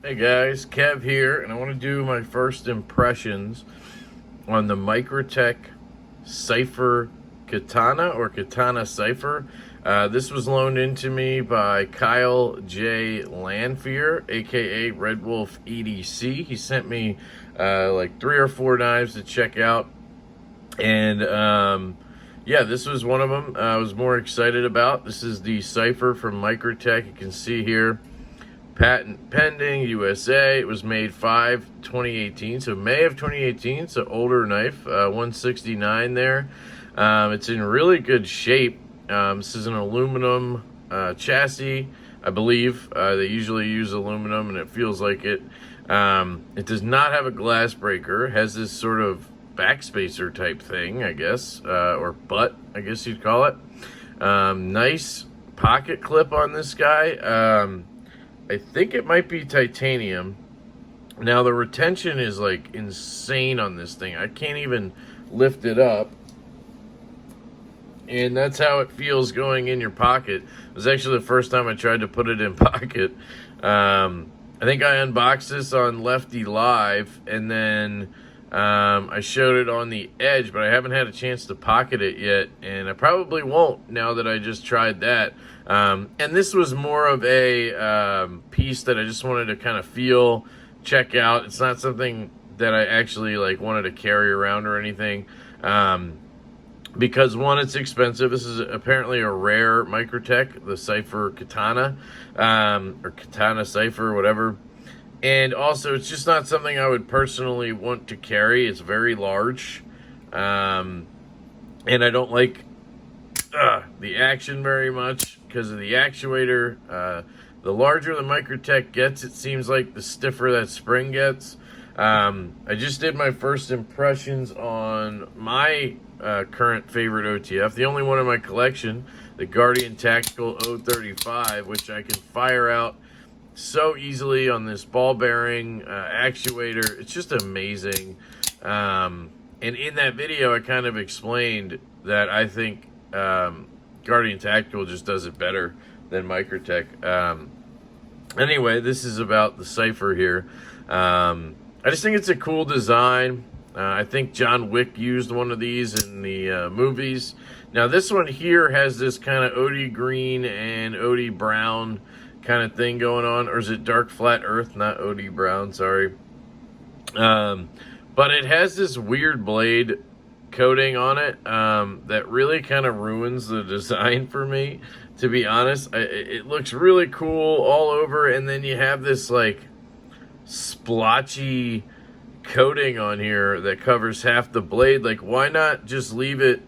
Hey guys, Kev here, and I want to do my first impressions on the Microtech Cypher Katana or Katana Cypher. This was loaned into me by Kyle J. Lanfear, aka Red Wolf EDC. He sent me like 3 or 4 knives to check out, and yeah, this was one of them I was more excited about. This is the Cypher from Microtech. You can see here. Patent pending, USA. It was made 5/2018, so May of 2018. So older knife, 169 there. It's in really good shape. This is an aluminum chassis, I believe. They usually use aluminum, and it feels like it. It does not have a glass breaker. It has this sort of backspacer type thing, I guess, or butt, I guess you'd call it. Nice pocket clip on this guy. I think it might be titanium. Now the retention is like insane on this thing. I can't even lift it up. And that's how it feels going in your pocket. It was actually the first time I tried to put it in pocket. I think I unboxed this on Lefty Live, and then I showed it on the edge, but I haven't had a chance to pocket it yet, and I probably won't now that I just tried that. And this was more of a piece that I just wanted to kind of feel, check out. It's not something that I actually like wanted to carry around or anything, because one, it's expensive. This is apparently a rare Microtech, the Cypher Katana, or Katana Cypher, whatever. And also, it's just not something I would personally want to carry. It's very large, and I don't like the action very much because of the actuator. The larger the Microtech gets, it seems like the stiffer that spring gets. I just did my first impressions on my current favorite OTF, the only one in my collection, the Guardian Tactical 035, which I can fire out so easily on this ball bearing actuator. It's just amazing. And in that video, I kind of explained that I think Guardian Tactical just does it better than Microtech. Anyway, this is about the Cypher here. I just think it's a cool design. I think John Wick used one of these in the movies. Now this one here has this kind of OD green and OD brown kind of thing going on, or is it dark flat earth, not OD brown, sorry. But it has this weird blade coating on it that really kind of ruins the design for me, to be honest. It looks really cool all over, and then you have this like splotchy coating on here that covers half the blade. Like, why not just leave it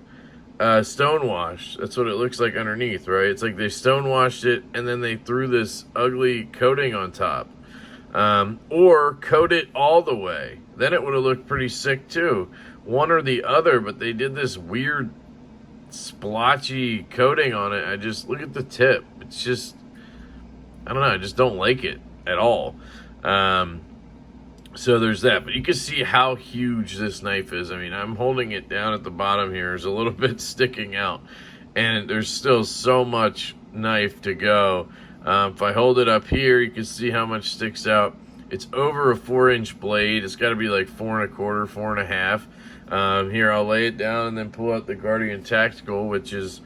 stonewashed? That's what it looks like underneath, right? It's like they stonewashed it and then they threw this ugly coating on top. Or coat it all the way. Then it would have looked pretty sick too. One or the other, but they did this weird splotchy coating on it. I just, look at the tip. It's just, I don't know, I just don't like it at all. So there's that, but you can see how huge this knife is. I mean, I'm holding it down at the bottom here. There's a little bit sticking out, and there's still so much knife to go. If I hold it up here, you can see how much sticks out. It's over a 4-inch blade. It's got to be like 4 1/4, 4 1/2. Here, I'll lay it down and then pull out the Guardian Tactical, which is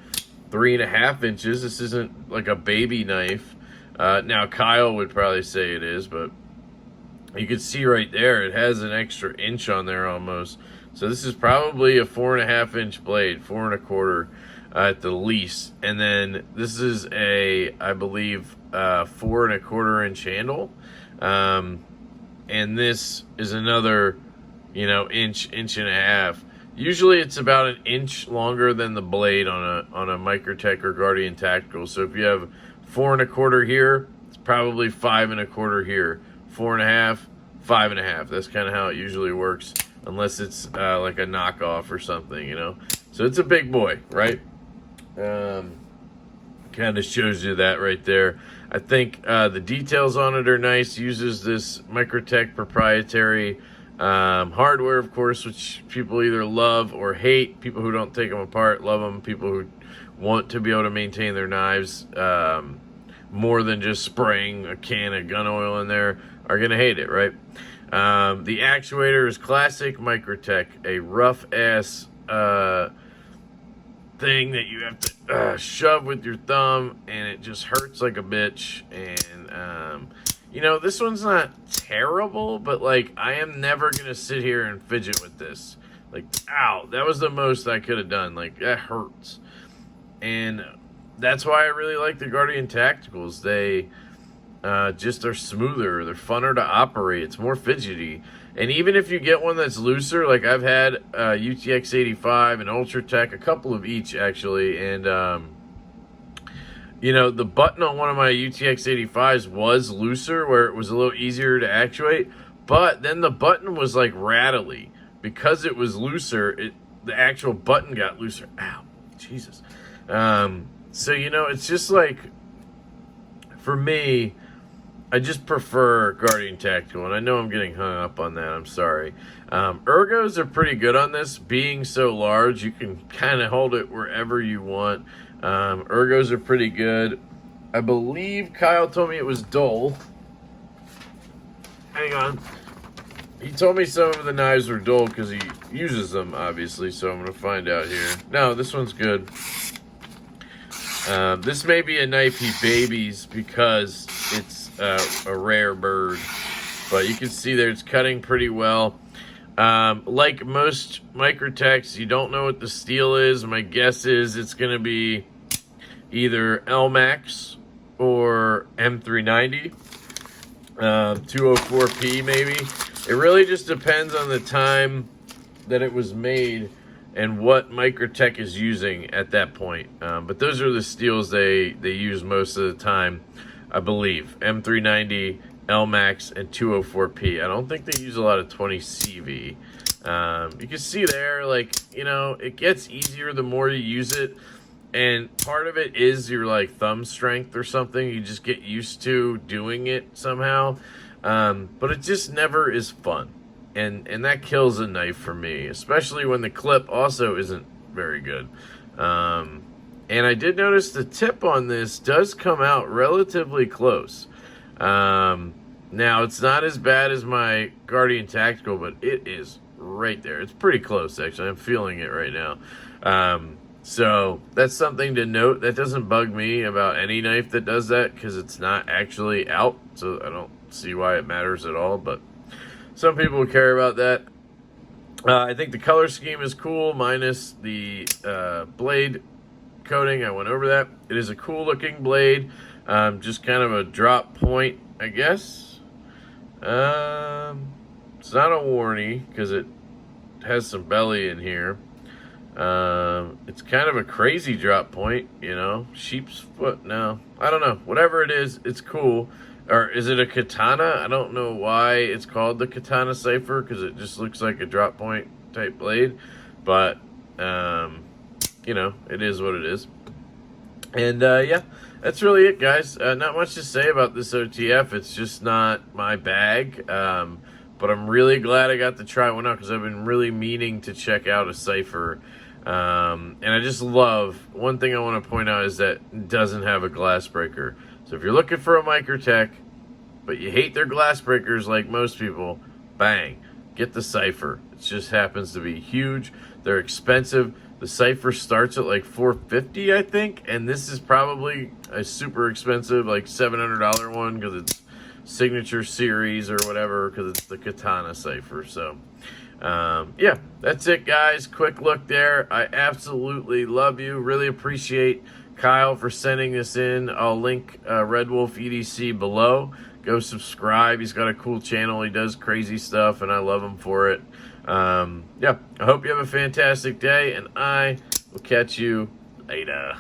3 1/2 inches. This isn't like a baby knife. Now, Kyle would probably say it is, but you can see right there, it has an extra inch on there almost. So this is probably a 4 1/2-inch blade, 4 1/4 at the least. And then this is a, I believe, 4 1/4-inch handle. And this is another, you know, inch and a half. Usually it's about an inch longer than the blade on a Microtech or Guardian Tactical. So if you have 4 1/4 here, it's probably 5 1/4 here. 4 1/2, 5 1/2. That's kind of how it usually works, unless it's like a knockoff or something, you know. So it's a big boy, right? Kind of shows you that right there. I think the details on it are nice. Uses this Microtech proprietary hardware, of course, which people either love or hate. People who don't take them apart love them. People who want to be able to maintain their knives more than just spraying a can of gun oil in there are going to hate it, right? The actuator is classic Microtech, a rough-ass thing that you have to shove with your thumb, and it just hurts like a bitch. And, you know, this one's not terrible, but, like, I am never going to sit here and fidget with this. Like, ow, that was the most I could have done. Like, that hurts. And that's why I really like the Guardian Tacticals. They just are smoother. They're funner to operate. It's more fidgety. And even if you get one that's looser, like I've had UTX 85 and Ultratech, a couple of each actually, and you know, the button on one of my UTX 85s was looser, where it was a little easier to actuate, but then the button was like rattly. Because it was looser, the actual button got looser. Ow, Jesus. So, you know, it's just like, for me, I just prefer Guardian Tactical, and I know I'm getting hung up on that. I'm sorry. Ergos are pretty good on this. Being so large, you can kind of hold it wherever you want. Ergos are pretty good. I believe Kyle told me it was dull. Hang on. He told me some of the knives were dull because he uses them, obviously, so I'm going to find out here. No, this one's good. This may be a knife he babies because it's a rare bird, but you can see there it's cutting pretty well. Like most Microtechs, you don't know what the steel is. My guess is it's going to be either LMAX or M390, 204P maybe. It really just depends on the time that it was made and what Microtech is using at that point. But those are the steels they use most of the time, I believe. M390, LMAX, and 204P. I don't think they use a lot of 20CV. You can see there, like, you know, it gets easier the more you use it. And part of it is your, like, thumb strength or something. You just get used to doing it somehow. But it just never is fun. And that kills a knife for me, especially when the clip also isn't very good. And I did notice the tip on this does come out relatively close. Now, it's not as bad as my Guardian Tactical, but it is right there. It's pretty close, actually. I'm feeling it right now. So that's something to note. That doesn't bug me about any knife that does that because it's not actually out. So I don't see why it matters at all, but some people care about that. I think the color scheme is cool, minus the blade coating. I went over that. It is a cool looking blade. Just kind of a drop point, I guess. It's not a Warney because it has some belly in here. It's kind of a crazy drop point, you know. Sheep's foot, no. I don't know. Whatever it is, it's cool. Or is it a Katana? I don't know why it's called the Katana Cypher, because it just looks like a drop point type blade. But, you know, it is what it is. And, yeah, that's really it, guys. Not much to say about this OTF. It's just not my bag. But I'm really glad I got to try one out, because I've been really meaning to check out a Cypher. And I just love, one thing I want to point out is that it doesn't have a glass breaker. So if you're looking for a Microtech, but you hate their glass breakers like most people, bang, get the Cypher. It just happens to be huge. They're expensive. The Cypher starts at like $450, I think, and this is probably a super expensive, like $700 one, because it's signature series or whatever, because it's the Katana Cypher. So yeah, that's it, guys. Quick look there. I absolutely love you. Really appreciate Kyle for sending this in. I'll link Red Wolf EDC below. Go subscribe. He's got a cool channel. He does crazy stuff, and I love him for it. Yeah, I hope you have a fantastic day, and I will catch you later.